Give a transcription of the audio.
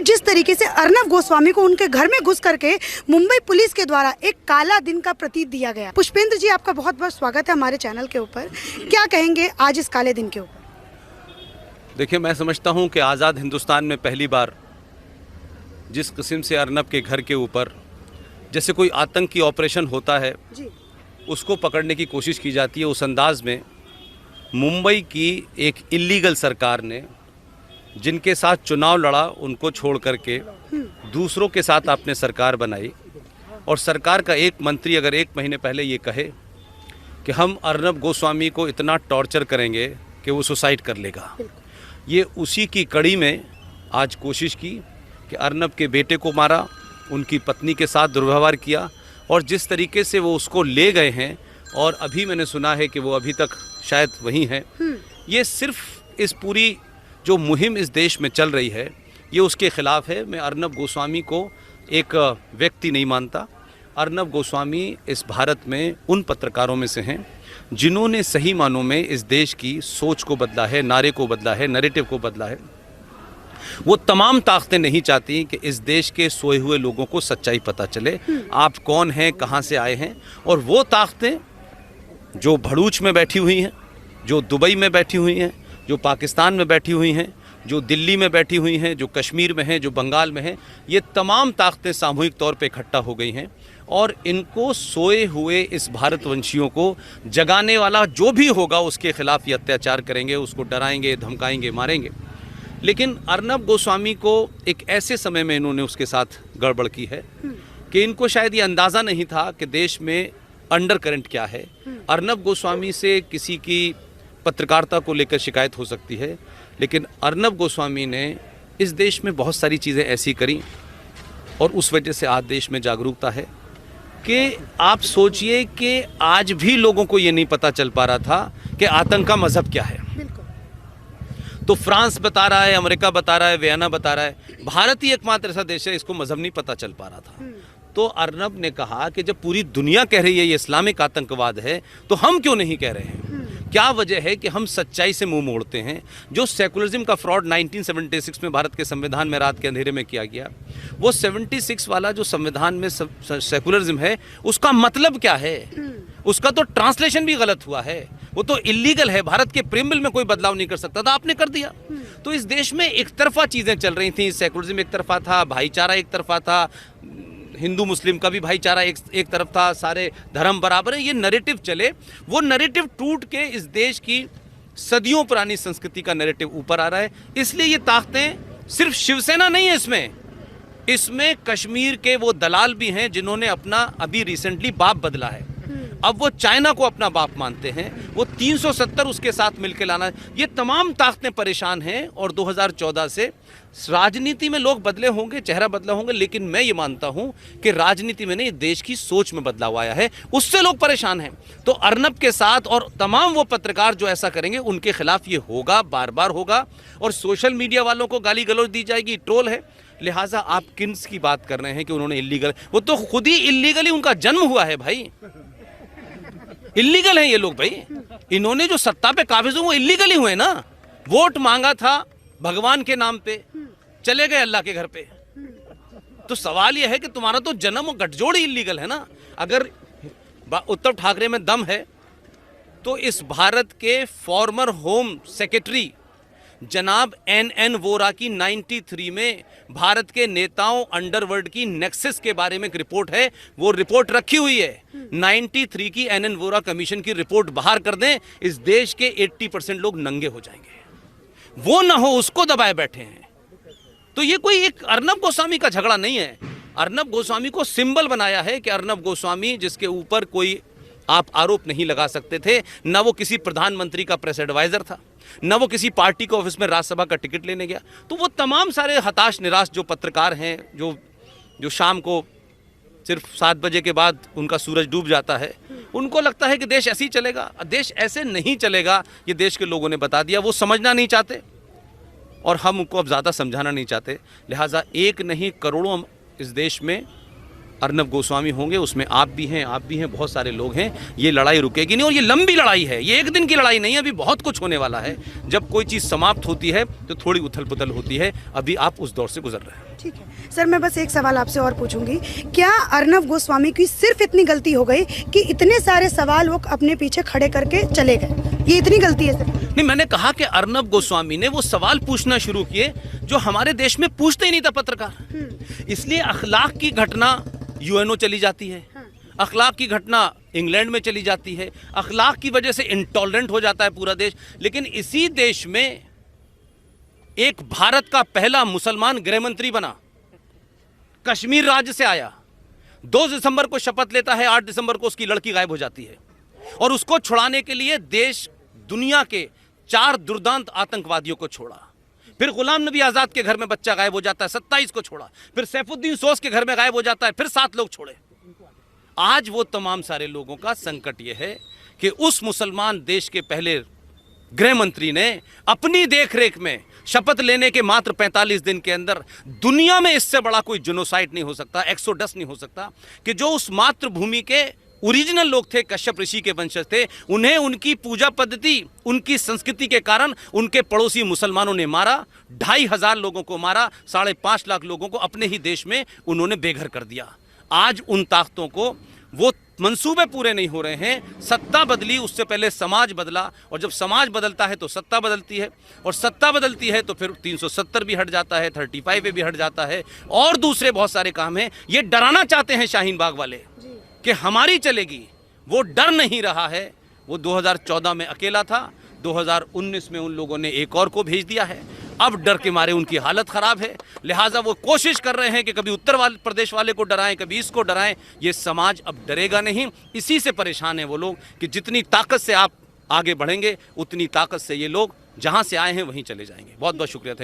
जिस तरीके से अर्नब गोस्वामी को उनके घर में घुस करके मुंबई पुलिस के द्वारा एक काला दिन का प्रतीक दिया गया। पुष्पेंद्र जी, आपका बहुत बहुत स्वागत है हमारे चैनल के ऊपर। क्या कहेंगे आज इस काले दिन के ऊपर? देखिए, मैं समझता हूं कि आज़ाद हिंदुस्तान में पहली बार जिस किस्म से अर्नब के घर के ऊपर जैसे कोई आतंकी ऑपरेशन होता है जी। उसको पकड़ने की कोशिश की जाती है, उस अंदाज में मुंबई की एक इल्लीगल सरकार ने जिनके साथ चुनाव लड़ा उनको छोड़ करके दूसरों के साथ आपने सरकार बनाई। और सरकार का एक मंत्री अगर एक महीने पहले ये कहे कि हम अर्नब गोस्वामी को इतना टॉर्चर करेंगे कि वो सुसाइड कर लेगा, ये उसी की कड़ी में आज कोशिश की कि अर्नब के बेटे को मारा, उनकी पत्नी के साथ दुर्व्यवहार किया और जिस तरीके से वो उसको ले गए हैं और अभी मैंने सुना है कि वो अभी तक शायद वहीं हैं। ये सिर्फ इस पूरी जो मुहिम इस देश में चल रही है ये उसके ख़िलाफ़ है। मैं अर्नब गोस्वामी को एक व्यक्ति नहीं मानता। अर्नब गोस्वामी इस भारत में उन पत्रकारों में से हैं जिन्होंने सही मानों में इस देश की सोच को बदला है, नारे को बदला है, नैरेटिव को बदला है। वो तमाम ताकतें नहीं चाहती कि इस देश के सोए हुए लोगों को सच्चाई पता चले, आप कौन हैं, कहाँ से आए हैं। और वो ताकतें जो भड़ूच में बैठी हुई हैं, जो दुबई में बैठी हुई हैं, जो पाकिस्तान में बैठी हुई हैं, जो दिल्ली में बैठी हुई हैं, जो कश्मीर में हैं, जो बंगाल में हैं, ये तमाम ताकतें सामूहिक तौर पे इकट्ठा हो गई हैं और इनको सोए हुए इस भारतवंशियों को जगाने वाला जो भी होगा उसके खिलाफ ये अत्याचार करेंगे, उसको डराएंगे, धमकाएंगे, मारेंगे। लेकिन अर्नब गोस्वामी को एक ऐसे समय में इन्होंने उसके साथ गड़बड़ की है कि इनको शायद ये अंदाज़ा नहीं था कि देश में अंडर करंट क्या है। अर्नब गोस्वामी से किसी की पत्रकारिता को लेकर शिकायत हो सकती है, लेकिन अर्नब गोस्वामी ने इस देश में बहुत सारी चीज़ें ऐसी करी और उस वजह से आज देश में जागरूकता है कि आप सोचिए कि आज भी लोगों को ये नहीं पता चल पा रहा था कि आतंक का मज़हब क्या है। तो फ्रांस बता रहा है, अमेरिका बता रहा है, वियना बता रहा है, भारत ही एकमात्र ऐसा देश है इसको मज़हब नहीं पता चल पा रहा था। तो अर्नब ने कहा कि जब पूरी दुनिया कह रही है ये इस्लामिक आतंकवाद है तो हम क्यों नहीं कह रहे हैं? क्या वजह है कि हम सच्चाई से मुंह मोड़ते हैं? जो सेकुलरिज्म का फ्रॉड 1976 में भारत के संविधान में रात के अंधेरे में किया गया, वो 76 वाला जो संविधान में सेकुलरिज्म है उसका मतलब क्या है? उसका तो ट्रांसलेशन भी गलत हुआ है, वो तो इलीगल है। भारत के प्रीएम्बल में कोई बदलाव नहीं कर सकता था, आपने कर दिया। तो इस देश में एक तरफा चीज़ें चल रही थी, सेकुलरिज्म एक तरफा था, भाईचारा एक तरफा था, हिंदू मुस्लिम का भी भाईचारा एक तरफ था, सारे धर्म बराबर है, ये नैरेटिव चले। वो नैरेटिव टूट के इस देश की सदियों पुरानी संस्कृति का नैरेटिव ऊपर आ रहा है। इसलिए ये ताकतें सिर्फ शिवसेना नहीं है, इसमें कश्मीर के वो दलाल भी हैं जिन्होंने अपना अभी रिसेंटली बाप बदला है। अब वो चाइना को अपना बाप मानते हैं, वो 370 उसके साथ मिलकर लाना, ये तमाम ताकतें परेशान हैं। और 2014 से राजनीति में लोग बदले होंगे, चेहरा बदला होंगे, लेकिन मैं ये मानता हूं कि राजनीति में नहीं, देश की सोच में बदलाव आया है, उससे लोग परेशान हैं। तो अर्नब के साथ और तमाम वो पत्रकार जो ऐसा करेंगे उनके खिलाफ ये होगा, बार बार होगा। और सोशल मीडिया वालों को गाली गलौज दी जाएगी, ट्रोल है। लिहाजा आप किन्स की बात कर रहे हैं कि उन्होंने इलीगल, वो तो खुद ही इलीगली उनका जन्म हुआ है भाई, इलीगल हैं ये लोग भाई। इन्होंने जो सत्ता पे काबिज हुए वो इलीगल ही हुए ना। वोट मांगा था भगवान के नाम पे, चले गए अल्लाह के घर पे। तो सवाल ये है कि तुम्हारा तो जन्म और गठजोड़ ही इलीगल है ना। अगर उद्धव ठाकरे में दम है तो इस भारत के फॉर्मर होम सेक्रेटरी जनाब NN वोरा की 93 में भारत के नेताओं अंडरवर्ल्ड की नेक्सस के बारे में एक रिपोर्ट है, वो रिपोर्ट रखी हुई है। 93 की NN वोरा कमीशन की रिपोर्ट बाहर कर दें, इस देश के 80% लोग नंगे हो जाएंगे। वो ना हो उसको दबाए बैठे हैं। तो ये कोई एक अर्नब गोस्वामी का झगड़ा नहीं है। अर्नब गोस्वामी को सिंबल बनाया है कि अर्नब गोस्वामी जिसके ऊपर कोई आप आरोप नहीं लगा सकते थे, ना वो किसी प्रधानमंत्री का प्रेस एडवाइजर था, न वो किसी पार्टी के ऑफिस में राज्यसभा का टिकट लेने गया। तो वो तमाम सारे हताश निराश जो पत्रकार हैं, जो शाम को सिर्फ 7 बजे के बाद उनका सूरज डूब जाता है, उनको लगता है कि देश ऐसे ही चलेगा। देश ऐसे नहीं चलेगा, ये देश के लोगों ने बता दिया। वो समझना नहीं चाहते और हम उनको अब ज़्यादा समझाना नहीं चाहते। लिहाजा एक नहीं करोड़ों इस देश में अर्नब गोस्वामी होंगे, उसमें आप भी हैं, बहुत सारे लोग हैं। ये लड़ाई रुकेगी नहीं और ये लंबी लड़ाई है, ये एक दिन की लड़ाई नहीं है। अभी बहुत कुछ होने वाला है। जब कोई चीज़ समाप्त होती है तो थोड़ी उथल पुथल होती है। अभी आप उस दौर से गुजर रहे हैं। ठीक है सर, मैं बस एक सवाल आपसे और पूछूंगी, क्या अर्नब गोस्वामी की सिर्फ इतनी गलती हो गई कि इतने सारे सवाल वो अपने पीछे खड़े करके चले गए, ये इतनी गलती है सर? नहीं, मैंने कहा कि अर्नब गोस्वामी ने वो सवाल पूछना शुरू किए जो हमारे देश में पूछते ही नहीं था पत्रकार। इसलिए अखलाक की घटना यूएनओ चली जाती है, अखलाक की घटना इंग्लैंड में चली जाती है, अखलाक की वजह से इंटॉलरेंट हो जाता है पूरा देश। लेकिन इसी देश में एक भारत का पहला मुसलमान गृह मंत्री बना, कश्मीर राज्य से आया, 2 दिसंबर को शपथ लेता है, 8 दिसंबर को उसकी लड़की गायब हो जाती है और उसको छुड़ाने के लिए देश दुनिया के 4 दुर्दांत आतंकवादियों को छोड़ा। फिर गुलाम नबी आज़ाद के घर में बच्चा गायब हो जाता है, 27 को छोड़ा। फिर सैफुद्दीन सोज के घर में गायब हो जाता है, फिर 7 लोग छोड़े। आज वो तमाम सारे लोगों का संकट ये है कि उस मुसलमान देश के पहले गृह मंत्री ने अपनी देखरेख में शपथ लेने के मात्र 45 दिन के अंदर, दुनिया में इससे बड़ा कोई जेनोसाइड नहीं हो सकता, एक्सोडस नहीं हो सकता, कि जो उस मातृभूमि के ओरिजिनल लोग थे, कश्यप ऋषि के वंशज थे, उन्हें उनकी पूजा पद्धति, उनकी संस्कृति के कारण उनके पड़ोसी मुसलमानों ने मारा। 2,500 लोगों को मारा, 5.5 लाख लोगों को अपने ही देश में उन्होंने बेघर कर दिया। आज उन ताकतों को वो मंसूबे पूरे नहीं हो रहे हैं। सत्ता बदली, उससे पहले समाज बदला, और जब समाज बदलता है तो सत्ता बदलती है, और सत्ता बदलती है तो फिर 370 भी हट जाता है, 35 भी हट जाता है, और दूसरे बहुत सारे काम हैं। ये डराना चाहते हैं शाहीन बाग वाले कि हमारी चलेगी, वो डर नहीं रहा है। वो 2014 में अकेला था, 2019 में उन लोगों ने एक और को भेज दिया है। अब डर के मारे उनकी हालत खराब है, लिहाजा वो कोशिश कर रहे हैं कि कभी उत्तर प्रदेश वाले को डराएं, कभी इसको डराएं। ये समाज अब डरेगा नहीं। इसी से परेशान हैं वो लोग कि जितनी ताकत से आप आगे बढ़ेंगे, उतनी ताकत से ये लोग जहां से आए हैं वहीं चले जाएंगे। बहुत बहुत शुक्रिया।